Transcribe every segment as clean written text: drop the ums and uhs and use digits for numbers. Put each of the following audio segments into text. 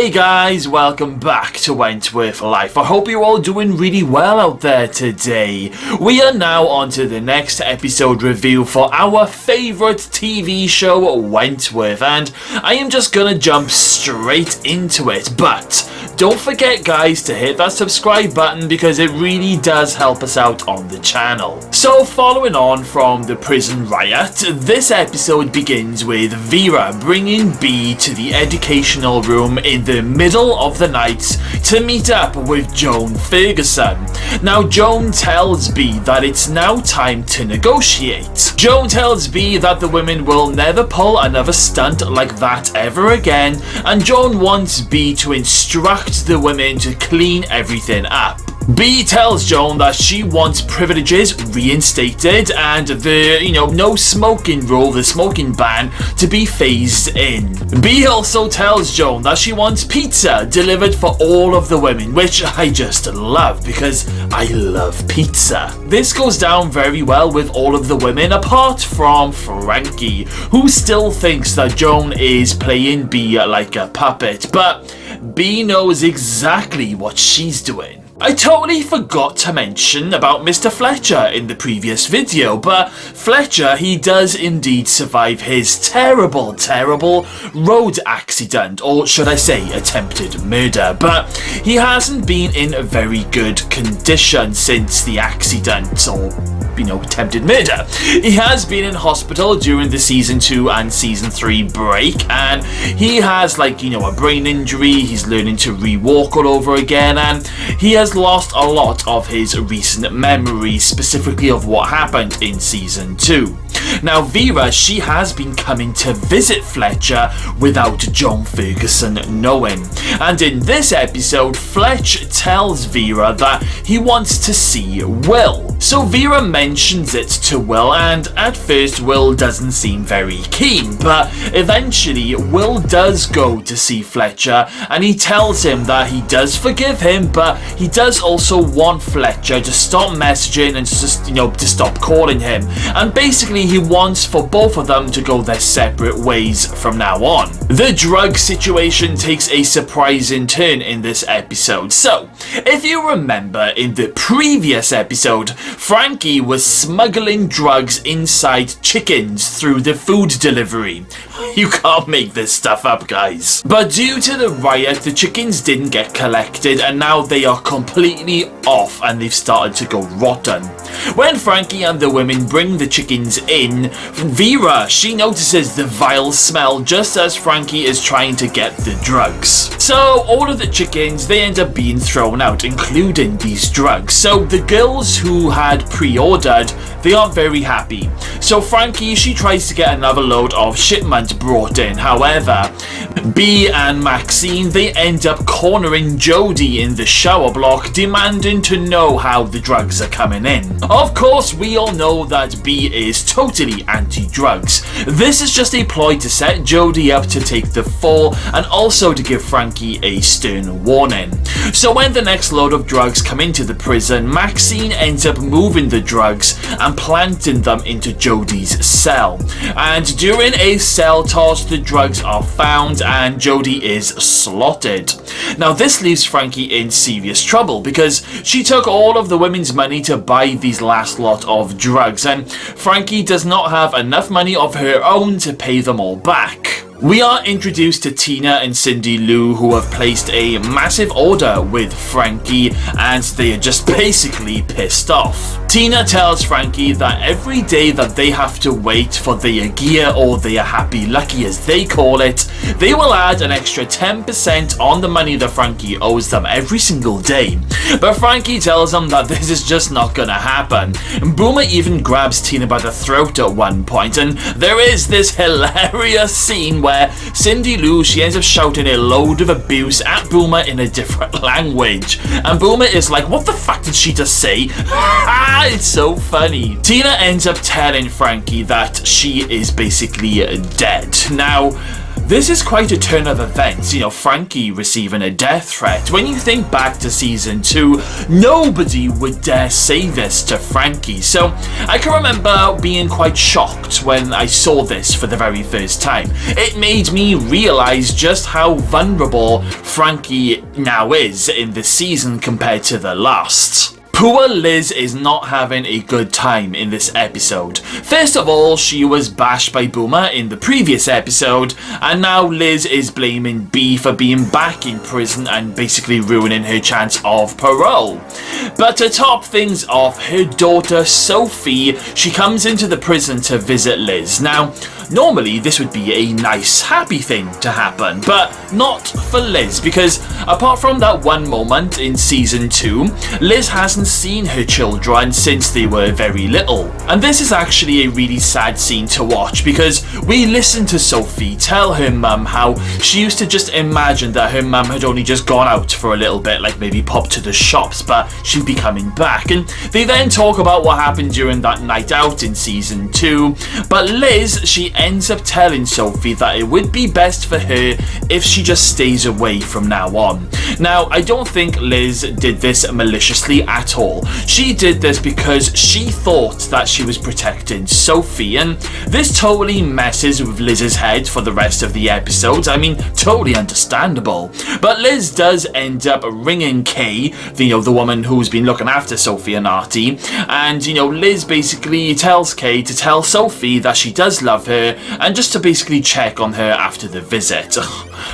Hey guys, welcome back to Wentworth Life. I hope you're all doing really well out there today. We are now on to the next episode review for our favourite TV show, Wentworth, and I am just gonna jump straight into it, but don't forget guys to hit that subscribe button because it really does help us out on the channel. So following on from the prison riot, this episode begins with Vera bringing B to the educational room in the middle of the night to meet up with Joan Ferguson. Now Joan tells B that it's now time to negotiate. Joan tells B that the women will never pull another stunt like that ever again, and Joan wants B to instruct the women to clean everything up. B tells Joan that she wants privileges reinstated and the, no smoking rule, the smoking ban, to be phased in. B also tells Joan that she wants pizza delivered for all of the women, which I just love because I love pizza. This goes down very well with all of the women apart from Frankie, who still thinks that Joan is playing B like a puppet, but B knows exactly what she's doing. I totally forgot to mention about Mr. Fletcher in the previous video, but Fletcher, he does indeed survive his terrible road accident, or should I say attempted murder, but he hasn't been in a very good condition since the accident, or attempted murder. He has been in hospital during the season 2 and season 3 break, and he has a brain injury. He's learning to re-walk all over again, and he has lost a lot of his recent memories, specifically of what happened in season 2. Now Vera, she has been coming to visit Fletcher without Joan Ferguson knowing, and in this episode Fletch tells Vera that he wants to see Will. So Vera mentions it to Will, and at first Will doesn't seem very keen, but eventually Will does go to see Fletcher, and he tells him that he does forgive him, but he does also want Fletcher to stop messaging and just to stop calling him, and basically he wants for both of them to go their separate ways from now on. The drug situation takes a surprising turn in this episode. So if you remember in the previous episode, Frankie was smuggling drugs inside chickens through the food delivery. You can't make this stuff up, guys. But due to the riot, the chickens didn't get collected, and now they are completely off and they've started to go rotten. When Frankie and the women bring the chickens in, Vera, she notices the vile smell just as Frankie is trying to get the drugs. So all of the chickens, they end up being thrown out, including these drugs. So the girls who had pre-ordered, they aren't very happy. So Frankie, she tries to get another load of shipment brought in. However, B and Maxine, they end up cornering Jody in the shower block, demanding to know how the drugs are coming in. Of course, we all know that B is totally anti-drugs. This is just a ploy to set Jody up to take the fall and also to give Frankie a stern warning. So when the next load of drugs come into the prison, Maxine ends up moving the drugs and planting them into Jody's cell. And during a cell toss, the drugs are found and Jody is slaughtered. Now this leaves Frankie in serious trouble because she took all of the women's money to buy these last lot of drugs, and Frankie does not have enough money of her own to pay them all back. We are introduced to Tina and Cindy Lou, who have placed a massive order with Frankie, and they are just basically pissed off. Tina tells Frankie that every day that they have to wait for their gear, or their happy lucky as they call it, they will add an extra 10% on the money that Frankie owes them every single day. But Frankie tells them that this is just not gonna happen. Boomer even grabs Tina by the throat at one point, and there is this hilarious scene where Cindy Lou, she ends up shouting a load of abuse at Boomer in a different language, and Boomer is like, what the fuck did she just say? It's so funny. Tina ends up telling Frankie that she is basically dead. Now this is quite a turn of events, Frankie receiving a death threat. When you think back to season 2, nobody would dare say this to Frankie, so I can remember being quite shocked when I saw this for the very first time. It made me realise just how vulnerable Frankie now is in this season compared to the last. Poor Liz is not having a good time in this episode. First of all, she was bashed by Boomer in the previous episode, and now Liz is blaming B for being back in prison and basically ruining her chance of parole. But to top things off, her daughter Sophie, she comes into the prison to visit Liz. Now, normally this would be a nice, happy thing to happen, but not for Liz, because apart from that one moment in season 2, Liz hasn't seen her children since they were very little. And this is actually a really sad scene to watch, because we listen to Sophie tell her mum how she used to just imagine that her mum had only just gone out for a little bit, like maybe popped to the shops, but she'd be coming back. And they then talk about what happened during that night out in season 2, but Liz, she ends up telling Sophie that it would be best for her if she just stays away from now on. Now, I don't think Liz did this maliciously at all. She did this because she thought that she was protecting Sophie, and this totally messes with Liz's head for the rest of the episodes. I mean, totally understandable. But Liz does end up ringing Kay, the woman who's been looking after Sophie and Artie, and Liz basically tells Kay to tell Sophie that she does love her and just to basically check on her after the visit.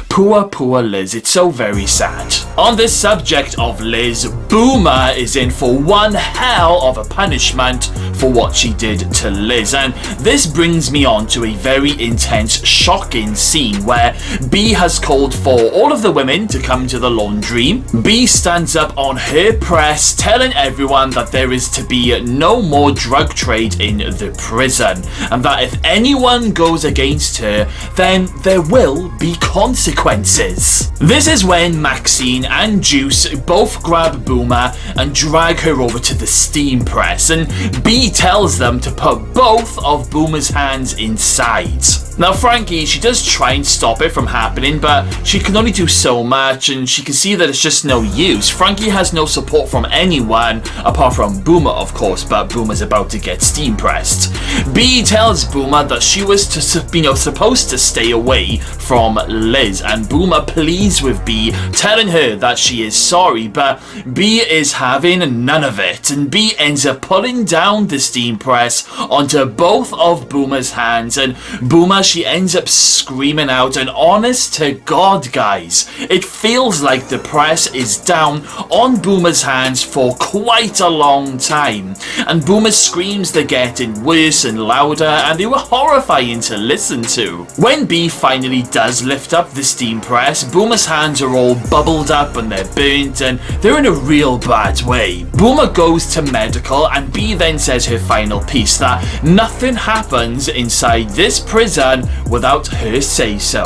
Poor Liz, it's so very sad. On this subject of Liz, Boomer is in for one hell of a punishment for what she did to Liz, and this brings me on to a very intense, shocking scene where B has called for all of the women to come to the laundry. B stands up on her press telling everyone that there is to be no more drug trade in the prison, and that if anyone goes against her, then there will be consequences. This is when Maxine and Juice both grab Boomer and drag her over to the steam press, and B tells them to put both of Boomer's hands inside. Now Frankie, she does try and stop it from happening, but she can only do so much, and she can see that it's just no use. Frankie has no support from anyone, apart from Boomer of course, but Boomer's about to get steam pressed. B tells Boomer that she was supposed to stay away from Liz, and Boomer pleads with B, telling her that she is sorry, but B is having none of it, and B ends up pulling down the steam press onto both of Boomer's hands, and Boomer, she ends up screaming out, and honest to God guys, it feels like the press is down on Boomer's hands for quite a long time, and Boomer's screams, they're getting worse and louder, and they were horrifying to listen to. When B finally does lift up the steam press, Boomer's hands are all bubbled up and they're burnt, and they're in a real bad way. Boomer goes to medical, and B then says her final piece, that nothing happens inside this prison without her say so,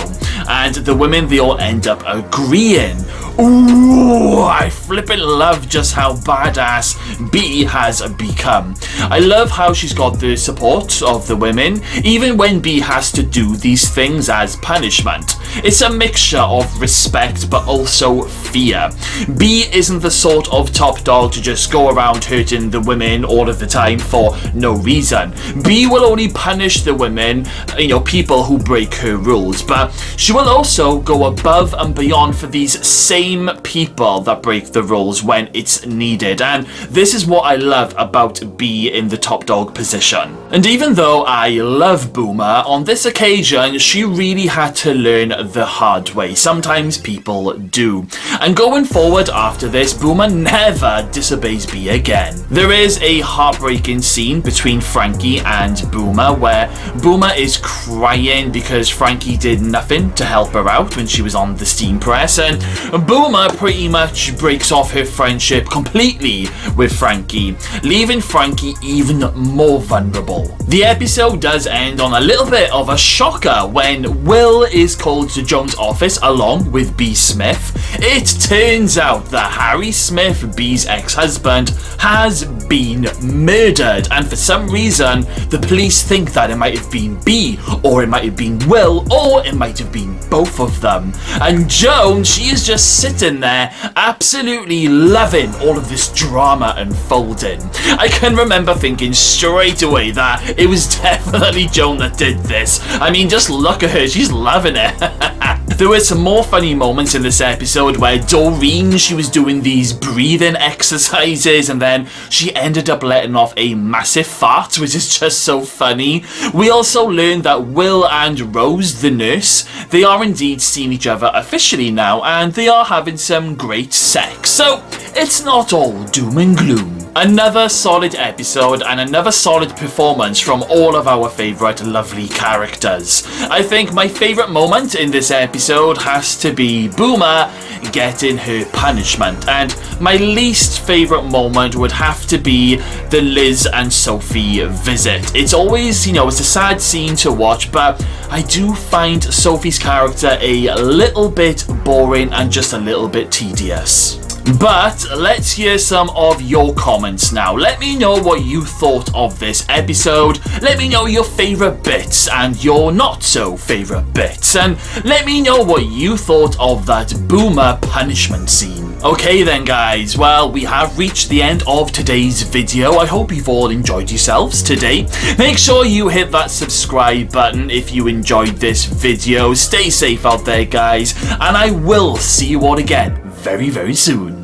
and the women, they all end up agreeing. Ooh, I flippin' love just how badass B has become. I love how she's got the support of the women, even when B has to do these things as punishment. It's a mixture of respect but also fear. B isn't the sort of top dog to just go around hurting the women all of the time for no reason. B will only punish the women, people who break her rules, but she will also go above and beyond for these same people that break the rules when it's needed, and this is what I love about B in the top dog position. And even though I love Boomer, on this occasion she really had to learn the hard way. Sometimes people do, and going forward after this, Boomer never disobeys B again. There is a heartbreaking scene between Frankie and Boomer where Boomer is crying because Frankie did nothing to help her out when she was on the steam press, and Boomer pretty much breaks off her friendship completely with Frankie, leaving Frankie even more vulnerable. The episode does end on a little bit of a shocker when Will is called to Joan's office along with B. Smith, it turns out that Harry Smith, B's ex-husband, has been murdered, and for some reason the police think that it might have been B, or it might have been Will, or it might have been both of them. And Joan, she is just sitting there absolutely loving all of this drama unfolding. I can remember thinking straight away that it was definitely Joan that did this. I mean, just look at her, she's loving it. There were some more funny moments in this episode where Doreen, she was doing these breathing exercises and then she ended up letting off a massive fart, which is just so funny. We also learned that Will and Rose, the nurse, they are indeed seeing each other officially now and they are having some great sex. So it's not all doom and gloom. Another solid episode and another solid performance from all of our favourite lovely characters. I think my favourite moment in this episode has to be Boomer getting her punishment, and my least favourite moment would have to be the Liz and Sophie visit. It's always, it's a sad scene to watch, but I do find Sophie's character a little bit boring and just a little bit tedious. But let's hear some of your comments now. Let me know what you thought of this episode. Let me know your favourite bits and your not so favourite bits. And let me know what you thought of that Boomer punishment scene. Okay then guys, well, we have reached the end of today's video. I hope you've all enjoyed yourselves today. Make sure you hit that subscribe button if you enjoyed this video. Stay safe out there guys, and I will see you all again very, very soon.